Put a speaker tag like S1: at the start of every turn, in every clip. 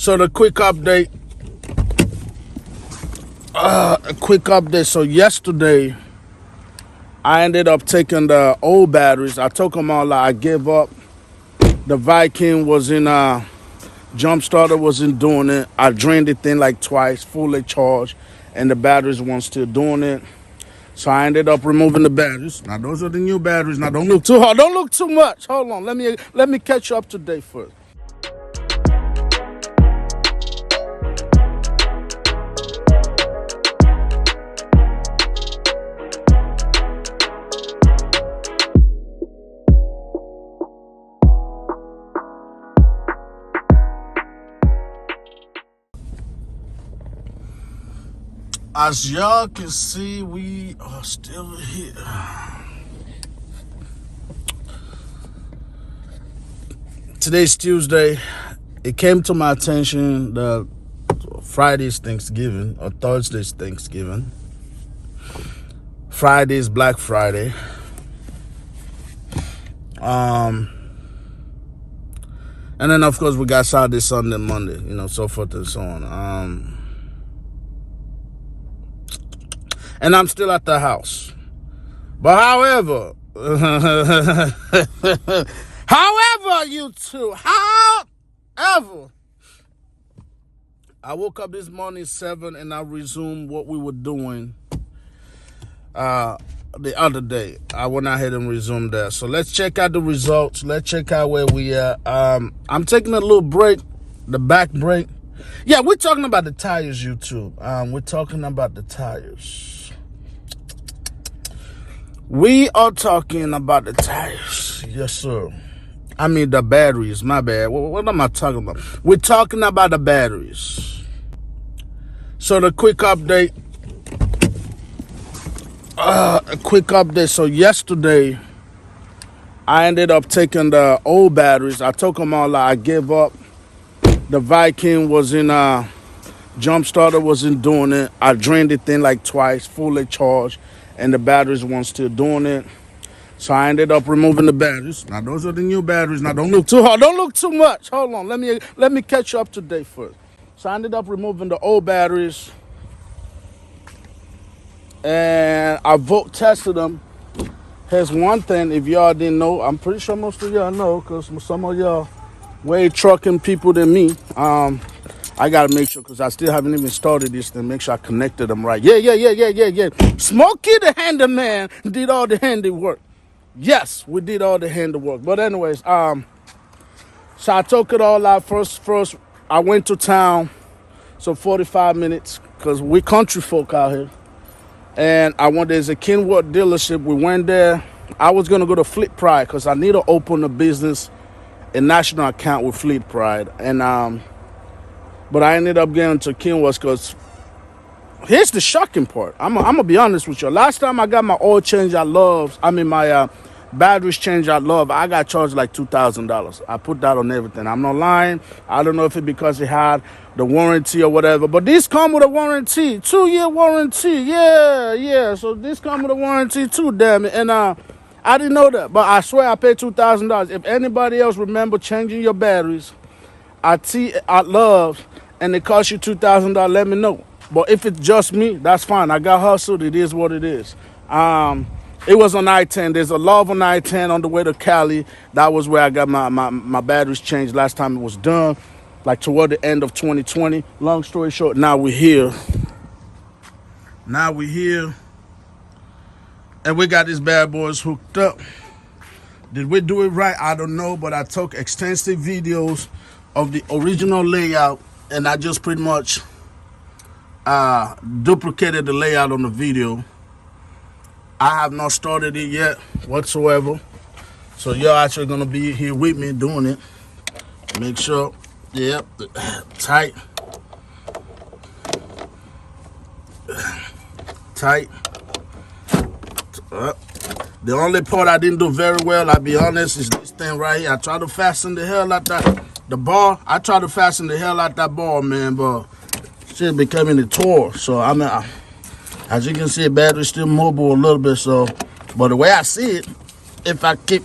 S1: So the quick update. So yesterday, I ended up taking the old batteries. I took them all out. I gave up. The Viking was in jump starter wasn't doing it. I drained it in like twice, fully charged, and the batteries weren't still doing it. So I ended up removing the batteries. Now those are the new batteries. Now don't look too hard. Don't look too much. Hold on. Let me catch you up to date first. As y'all can see, we are still here. Today's Tuesday. It came to my attention that Friday's Thanksgiving or Thursday's Thanksgiving. Friday's Black Friday. And then of course we got Saturday, Sunday, Monday, so forth and so on. And I'm still at the house. But however, I woke up this morning 7 and I resumed what we were doing the other day. I went ahead and resumed that. So let's check out the results. Let's check out where we are. I'm taking a little break, the back break. Yeah, we're talking about the tires, YouTube. We're talking about the tires. We are talking about the tires. Yes, sir. I mean the batteries. My bad. What am I talking about? We're talking about the batteries. So the quick update. So yesterday, I ended up taking the old batteries. I took them all out. I gave up. The Viking was in jump starter wasn't doing it. I drained it in like twice, fully charged, and the batteries weren't still doing it. So I ended up removing the batteries. Now those are the new batteries. Now don't look too hard. Don't look too much. Hold on. Let me catch you up to date first. So I ended up removing the old batteries, and I tested them. Here's one thing, if y'all didn't know, I'm pretty sure most of y'all know, because some of y'all way trucking people than me. I gotta make sure, because I still haven't even started this, to make sure I connected them right. Yeah. Smokey the handyman did all the handiwork. Yes, we did all the handiwork. But anyways, so I took it all out. First, I went to town, so 45 minutes, because we country folk out here. And there's a Kenworth dealership. We went there. I was gonna go to Fleet Pride, because I need to open a business, a national account with Fleet Pride. And but I ended up getting to Kenworth, because here's the shocking part. I'm gonna be honest with you. Last time I got my oil change my batteries change I got charged like $2,000. I put that on everything. I'm not lying. I don't know if it's because it had the warranty or whatever, but these come with a warranty, 2-year warranty. Yeah. So this come with a warranty too, damn it. And I didn't know that, but I swear I paid $2,000. If anybody else remember changing your batteries at Love and it cost you $2,000, let me know. But if it's just me, that's fine. I got hustled. It is what it is. It was on I-10. There's a Love on I-10 on the way to Cali. That was where I got my batteries changed last time it was done, like toward the end of 2020. Long story short, now we're here. And we got these bad boys hooked up. Did we do it right? I don't know, but I took extensive videos of the original layout, and I just pretty much duplicated the layout on the video. I have not started it yet whatsoever, so you're actually gonna be here with me doing it. Make sure, yep, tight. The only part I didn't do very well, I'll be honest, is this thing right here. I tried to fasten the hell out the bar. I tried to fasten the hell out that bar, man, but shit becoming a tour. So as you can see, battery's still mobile a little bit. So, but the way I see it, if I keep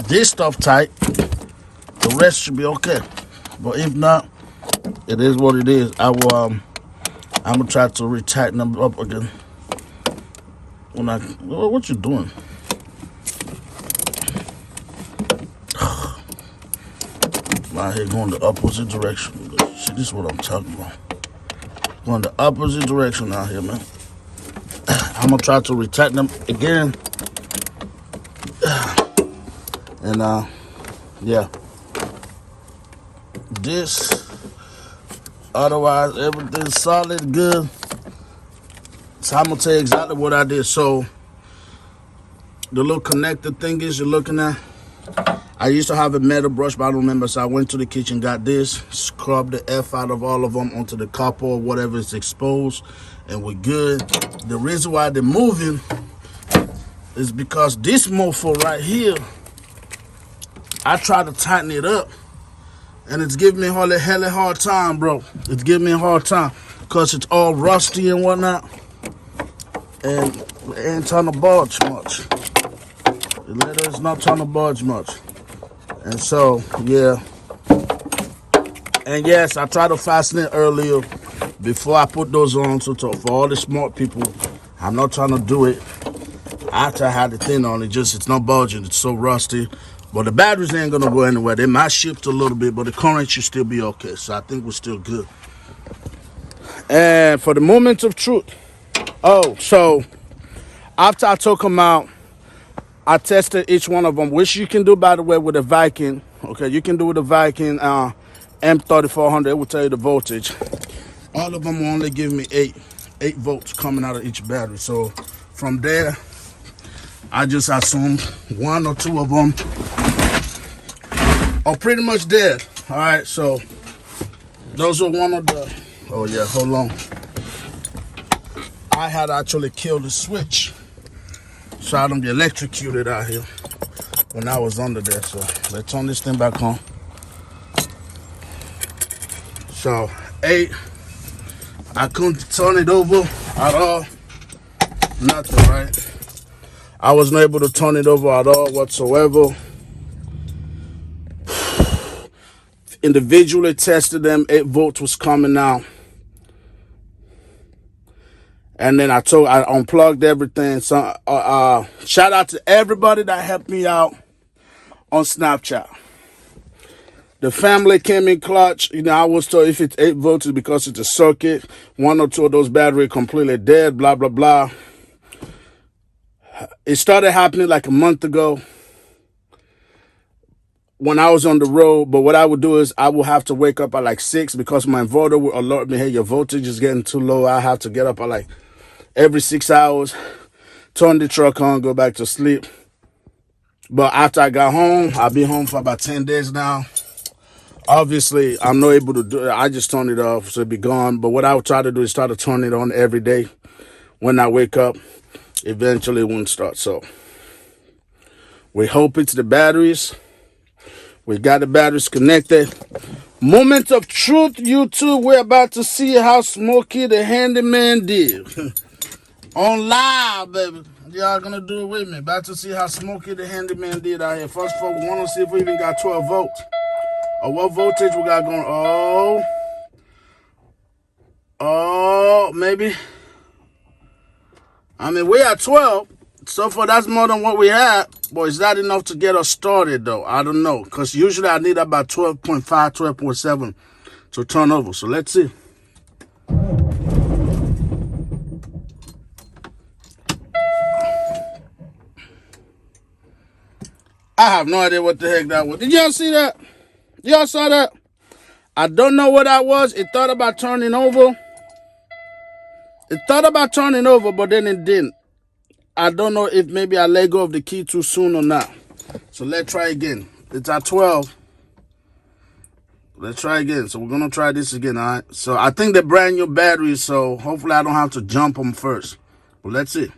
S1: this stuff tight, the rest should be okay. But if not, It is what it is. I'm gonna try to retighten them up again. What you doing? Out here going the opposite direction. See, this is what I'm talking about. Going the opposite direction out here, man. I'm gonna try to retighten them again. And yeah. This, otherwise everything's solid, good. So I'm gonna tell you exactly what I did. So the little connector thingies you're looking at, I used to have a metal brush, but I don't remember. So I went to the kitchen, got this, scrubbed the F out of all of them onto the copper or whatever is exposed, and we're good. The reason why they're moving is because this mofo right here, I tried to tighten it up, and it's giving me a hella hard time, bro. It's giving me a hard time because it's all rusty and whatnot, and it ain't trying to budge much. The leather is not trying to budge much. And so, yeah. And yes, I tried to fasten it earlier before I put those on. So for all the smart people, I'm not trying to do it after I had the thing on. It's not budging. It's so rusty. But the batteries ain't going to go anywhere. They might shift a little bit, but the current should still be okay. So I think we're still good. And for the moment of truth. Oh, so after I took them out, I tested each one of them, which you can do, by the way, with a Viking. Okay, you can do with a Viking M3400. It will tell you the voltage. All of them will only give me 8 volts coming out of each battery. So from there, I just assumed 1 or 2 of them are pretty much dead. All right, so those are one of the... Oh, yeah, hold on. I had actually killed the switch, so I don't get electrocuted out here when I was under there. So let's turn this thing back on. So 8, I couldn't turn it over at all. Nothing, right? I wasn't able to turn it over at all whatsoever. Individually tested them, 8 volts was coming out. And then I unplugged everything. So shout out to everybody that helped me out on Snapchat. The family came in clutch. You know, I was told if it's 8 volts, it's because it's a circuit. 1 or 2 of those batteries completely dead, blah, blah, blah. It started happening like a month ago when I was on the road. But what I would do is I would have to wake up at like 6 because my inverter would alert me, hey, your voltage is getting too low. I have to get up at like every 6 hours, turn the truck on, go back to sleep. But after I got home, I've been home for about 10 days now. Obviously, I'm not able to do it. I just turn it off, so it'll be gone. But what I would try to do is try to turn it on every day. When I wake up, eventually it won't start. So we hope it's the batteries. We got the batteries connected. Moment of truth, YouTube. We're about to see how Smokey the Handyman did. On live, baby. Y'all gonna do it with me. About to see how Smokey the Handyman did out here. First of all, we want to see if we even got 12 volts. Or what voltage we got going. Oh, maybe. I mean, we at 12. So far, that's more than what we had. But is that enough to get us started, though? I don't know. Because usually I need about 12.5, 12.7 to turn over. So let's see. I have no idea what the heck that was. Did y'all see that? Y'all saw that? I don't know what that was. It thought about turning over. It thought about turning over, but then it didn't. I don't know if maybe I let go of the key too soon or not. So let's try again. It's at 12. Let's try again. So we're going to try this again, all right? So I think they're brand new batteries, so hopefully I don't have to jump them first. But let's see.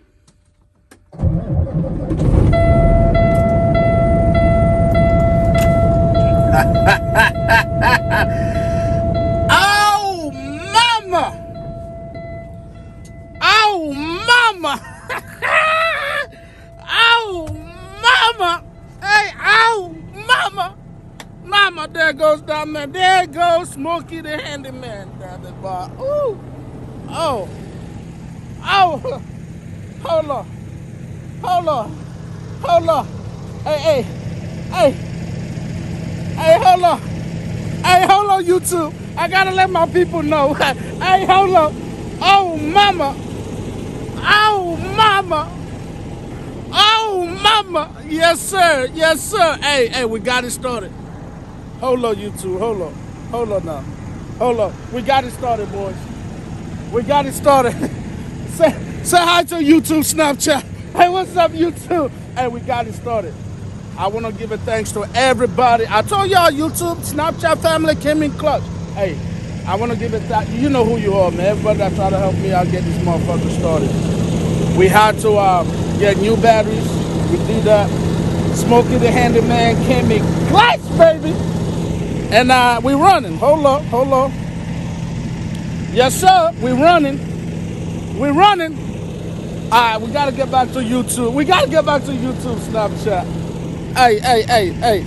S1: Oh, mama! Oh, mama! Oh, mama! Hey, oh, mama! Mama, there goes that man. There goes Smokey the handyman down the bar. Ooh. Oh. Oh. Hold on. Hold on. Hold on. Hey, hey. Hey. Hey, hold on. Hey, hold on, YouTube. I gotta let my people know. Hey, hold on. Oh, mama. Oh, mama. Oh, mama. Yes, sir. Yes, sir. Hey, hey, we got it started. Hold on, YouTube. Hold on. Hold on now. Hold on. We got it started, boys. We got it started. say hi to YouTube, Snapchat. Hey, what's up, YouTube? Hey, we got it started. I want to give a thanks to everybody. I told y'all, YouTube, Snapchat family came in clutch. Hey, I want to give it that. You know who you are, man. Everybody that try to help me out get this motherfucker started. We had to get new batteries. We did that. Smokey the handyman came in clutch, baby. And we running. Hold on, hold on. Yes, sir. We running. We running. All right, we got to get back to YouTube. We got to get back to YouTube, Snapchat. Hey, hey, hey, hey.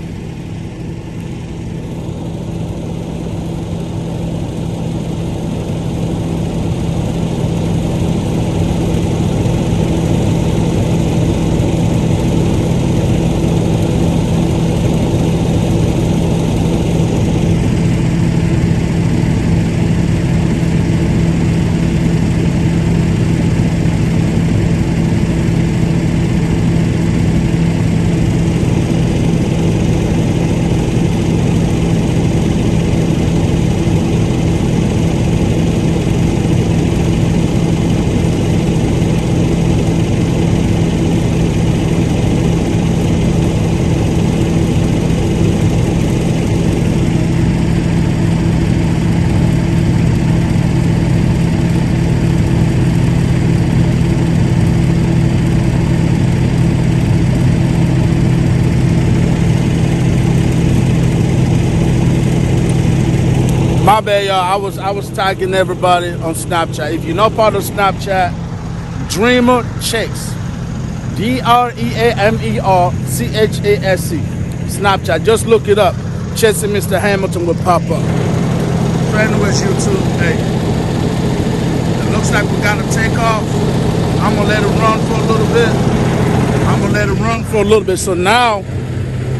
S1: My bad, y'all. I was tagging everybody on Snapchat. If you're not part of Snapchat, Dreamer Chase. DreamerChasey. Snapchat. Just look it up. Chasing Mr. Hamilton will pop up. Anyways, YouTube. Hey, it looks like we gotta take off. I'm gonna let it run for a little bit. So now,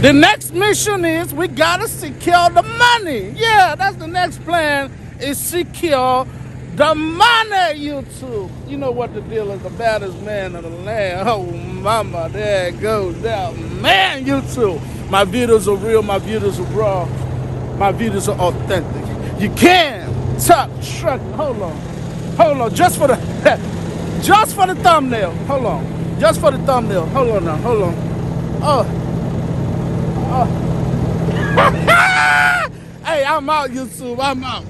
S1: the next mission is we gotta secure the money. Yeah, that's the next plan, is secure the money, YouTube. You know what the deal is, the baddest man of the land. Oh, mama, there it goes down. Man, YouTube. My videos are real, my videos are raw, my videos are authentic. You can't stop trucking. Hold on, just for the thumbnail. Hold on, just for the thumbnail. Hold on now, hold on. Oh. Hey, I'm out, YouTube. I'm out.